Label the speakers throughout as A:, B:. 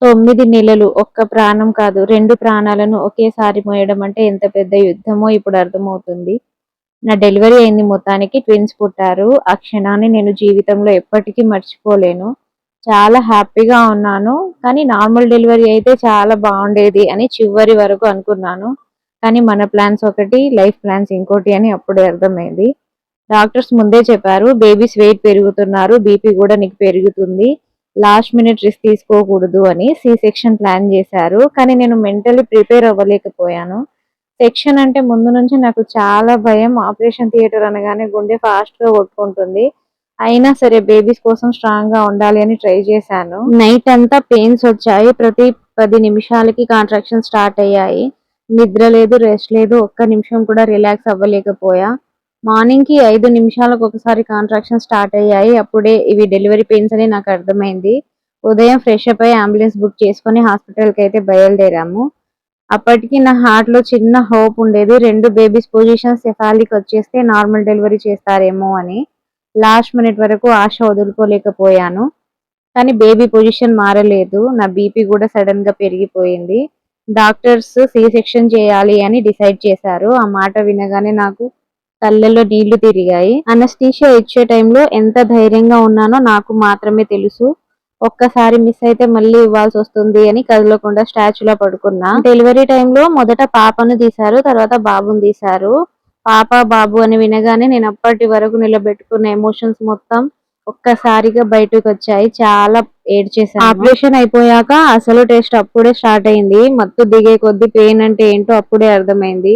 A: 9 నెలలు ఒక్క ప్రాణం కాదు 2 ప్రాణాలను ఒకేసారి మోయడం అంటే ఎంత పెద్ద యుద్ధమో ఇప్పుడు అర్థమవుతుంది. నా డెలివరీ అయింది మొత్తానికి ట్విన్స్ పుట్టారు. ఆ క్షణాన్ని నేను జీవితంలో ఎప్పటికీ మర్చిపోలేను. చాలా హ్యాపీగా ఉన్నాను. కానీ నార్మల్ డెలివరీ అయితే చాలా బావుండేది అని చివరి వరకు అనుకున్నాను. కానీ మన ప్లాన్స్ ఒకటి, లైఫ్ ప్లాన్స్ ఇంకోటి అని అప్పుడే అర్థమైంది. డాక్టర్స్ ముందే చెప్పారు బేబీస్ వెయిట్ పెరుగుతున్నారు. బీపీ కూడా నీకు పెరుగుతుంది. లాస్ట్ మినిట్ రిస్క్ తీసుకోకూడదు అని సి సెక్షన్ ప్లాన్ చేశారు. కానీ నేను మెంటల్లీ ప్రిపేర్ అవ్వలేకపోయాను. సెక్షన్ అంటే ముందు నుంచి నాకు చాలా భయం. ఆపరేషన్ థియేటర్ అనగానే గుండె ఫాస్ట్‌గా కొట్టుకుంటుంది. అయినా సరే బేబీస్ కోసం స్ట్రాంగ్‌గా ఉండాలి అని ట్రై చేశాను. నైట్ అంతా పెయిన్స్ వచ్చాయి. ప్రతి 10 నిమిషాలకి కాంట్రాక్షన్స్ స్టార్ట్ అయ్యాయి. నిద్ర లేదు, రెస్ట్ లేదు. ఒక్క నిమిషం కూడా రిలాక్స్ అవ్వలేకపోయా. మార్నింగ్‌కి 5 నిమిషాలకు ఒకసారి కాంట్రాక్షన్స్ స్టార్ట్ అయ్యాయి. అప్పుడే ఇవి డెలివరీ పెయిన్స్ అని నాకు అర్థమైంది. ఉదయం ఫ్రెష్ అప్ అయ్యి అంబులెన్స్ బుక్ చేసుకొని హాస్పిటల్‌కి అయితే బయలుదేరాము. అప్పటికి నా హార్ట్‌లో చిన్న హోప్ ఉండేది. 2 బేబీస్ పొజిషన్స్ సెఫాలిక్ వచ్చేస్తే నార్మల్ డెలివరీ చేస్తారేమో అని. లాస్ట్ మినిట్ వరకు ఆశ వదులుకోలేకపోయాను. కానీ బేబీ పొజిషన్ మారలేదు. నా బీపీ కూడా సడెన్‌గా పెరిగిపోయింది. డాక్టర్స్ సి సెక్షన్ చేయాలి అని డిసైడ్ చేశారు. ఆ మాట వినగానే నాకు కళ్ళల్లో నీళ్లు తిరిగాయి. అనస్థీషియా ఇచ్చే టైంలో ఎంత ధైర్యంగా ఉన్నానో నాకు మాత్రమే తెలుసు. ఒక్కసారి మిస్ అయితే మళ్ళీ ఇవ్వాల్సి వస్తుంది అని కదలకుండా స్టాచ్యూలా పడుకున్నా. డెలివరీ టైంలో మొదట పాపను తీశారు, తర్వాత బాబుని తీశారు. పాప బాబు అని వినగానే నేను అప్పటి వరకు నిలబెట్టుకున్న ఎమోషన్స్ మొత్తం ఒక్కసారిగా బయటకు వచ్చాయి. చాలా ఏడ్చేశాను. ఆపరేషన్ అయిపోయాక అసలు టెస్ట్ అప్పుడే స్టార్ట్ అయింది. మత్తు దిగే కొద్ది పెయిన్ అంటే ఏంటో అప్పుడే అర్థమైంది.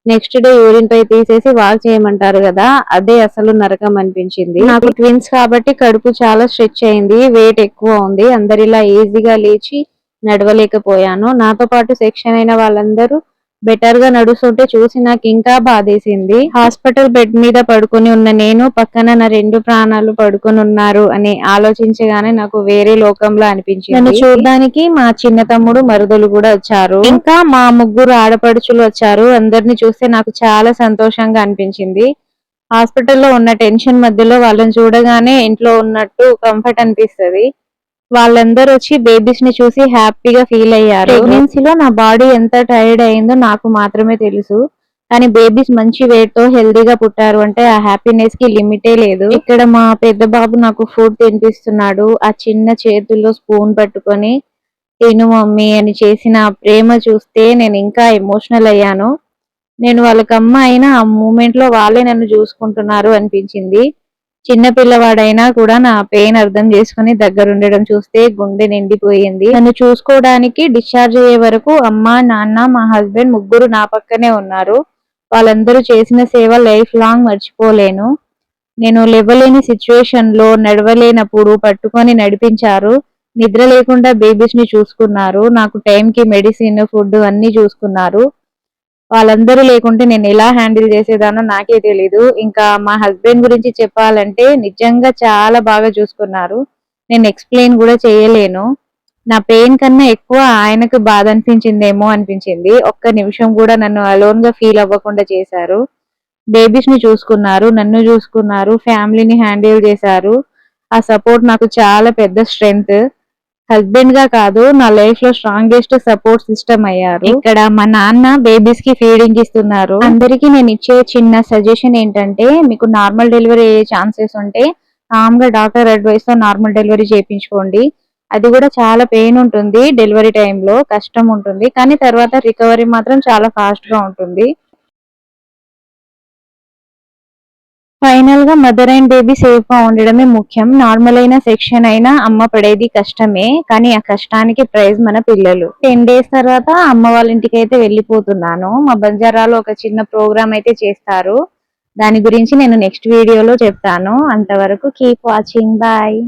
A: నెక్స్ట్ డే యూరిన్ పై తీసేసి వాక్ చేయమంటారు కదా, అదే అసలు నరకం అనిపించింది. నాకు ట్విన్స్ కాబట్టి కడుపు చాలా స్ట్రెచ్ అయింది. వెయిట్ ఎక్కువ ఉంది. అందరిలా ఈజీగా లేచి నడవలేకపోయాను. నాతో పాటు సెక్షన్ అయిన వాళ్ళందరూ బెటర్ గా నడుస్తుంటే చూసి నాకు ఇంకా బాధేసింది. హాస్పిటల్ బెడ్ మీద పడుకొని ఉన్న నేను పక్కన నా 2 ప్రాణాలు పడుకొని ఉన్నారు అని ఆలోచించగానే నాకు వేరే లోకంలో అనిపించింది. నన్ను చూడడానికి మా చిన్న తమ్ముడు మరుదులు కూడా వచ్చారు. ఇంకా మా ముగ్గురు ఆడపడుచులు వచ్చారు. అందరిని చూస్తే నాకు చాలా సంతోషంగా అనిపించింది. హాస్పిటల్లో ఉన్న టెన్షన్ మధ్యలో వాళ్ళని చూడగానే ఇంట్లో ఉన్నట్టు కంఫర్ట్ అనిపిస్తది. వాళ్ళందరూ వచ్చి బేబీస్ ని చూసి హ్యాపీగా ఫీల్ అయ్యారు. ప్రెగ్నెన్సీలో నా బాడీ ఎంత టైర్డ్ అయిందో నాకు మాత్రమే తెలుసు. కానీ బేబీస్ మంచి వెయిట్ తో హెల్దీగా పుట్టారు అంటే ఆ హ్యాపీనెస్ కి లిమిటే లేదు. ఇక్కడ మా పెద్ద బాబు నాకు ఫుడ్ తినిపిస్తున్నాడు. ఆ చిన్న చేతుల్లో స్పూన్ పట్టుకొని తిను మమ్మీ అని చేసిన ప్రేమ చూస్తే నేను ఇంకా ఎమోషనల్ అయ్యాను. నేను వాళ్ళకి అమ్మ అయినా ఆ మూమెంట్ లో వాళ్ళే నన్ను చూసుకుంటున్నారు అనిపించింది. చిన్న పిల్లవాడైనా కూడా నా పెయిన్ అర్థం చేసుకుని దగ్గరుండడం చూస్తే గుండె నిండిపోయింది. నన్ను చూసుకోవడానికి డిశ్చార్జ్ అయ్యే వరకు అమ్మ, నాన్న, మా హస్బెండ్ ముగ్గురు నా పక్కనే ఉన్నారు. వాళ్ళందరూ చేసిన సేవ లైఫ్ లాంగ్ మర్చిపోలేను. నేను లేవలేని సిచ్యువేషన్ లో నడవలేనప్పుడు పట్టుకొని నడిపించారు. నిద్ర లేకుండా బేబీస్ ని చూసుకున్నారు. నాకు టైంకి మెడిసిన్, ఫుడ్ అన్ని చూసుకున్నారు. వాళ్ళందరూ లేకుంటే నేను ఎలా హ్యాండిల్ చేసేదానో నాకే తెలీదు. ఇంకా మా హస్బెండ్ గురించి చెప్పాలంటే నిజంగా చాలా బాగా చూసుకున్నారు. నేను ఎక్స్‌ప్లెయిన్ కూడా చేయలేను. నా పెయిన్ కన్నా ఎక్కువ ఆయనకు బాధ అనిపించిందేమో అనిపించింది. ఒక్క నిమిషం కూడా నన్ను అలోన్‌గా ఫీల్ అవ్వకుండా చేశారు. బేబీస్‌ని చూసుకున్నారు, నన్ను చూసుకున్నారు, ఫ్యామిలీని హ్యాండిల్ చేశారు. ఆ సపోర్ట్ నాకు చాలా పెద్ద స్ట్రెంగ్త్. హస్బెండ్ గా కాదు నా లైఫ్ లో స్ట్రాంగెస్ట్ సపోర్ట్ సిస్టమ్ అయ్యారు. ఇక్కడ మా నాన్న బేబీస్ కి ఫీడింగ్ ఇస్తున్నారు. అందరికీ నేను ఇచ్చే చిన్న సజెషన్ ఏంటంటే మీకు నార్మల్ డెలివరీ అయ్యే ఛాన్సెస్ ఉంటే కామ్ గా డాక్టర్ అడ్వైస్ తో నార్మల్ డెలివరీ చేయించుకోండి. అది కూడా చాలా పెయిన్ ఉంటుంది. డెలివరీ టైంలో కష్టం ఉంటుంది. కానీ తర్వాత రికవరీ మాత్రం చాలా ఫాస్ట్ గా ఉంటుంది. ఫైనల్ గా మదర్ అండ్ బేబీ సేఫ్ గా ఉండడమే ముఖ్యం. నార్మల్ అయిన సెక్షన్ అయినా అమ్మ పడేది కష్టమే. కానీ ఆ కష్టానికి ప్రైజ్ మన పిల్లలు. 10 డేస్ తర్వాత అమ్మ వాళ్ళ ఇంటికి అయితే వెళ్ళిపోతున్నాను. మా బంజారాలో ఒక చిన్న ప్రోగ్రామ్ అయితే చేస్తారు. దాని గురించి నేను నెక్స్ట్ వీడియోలో చెప్తాను. అంతవరకు కీప్ వాచింగ్. బాయ్.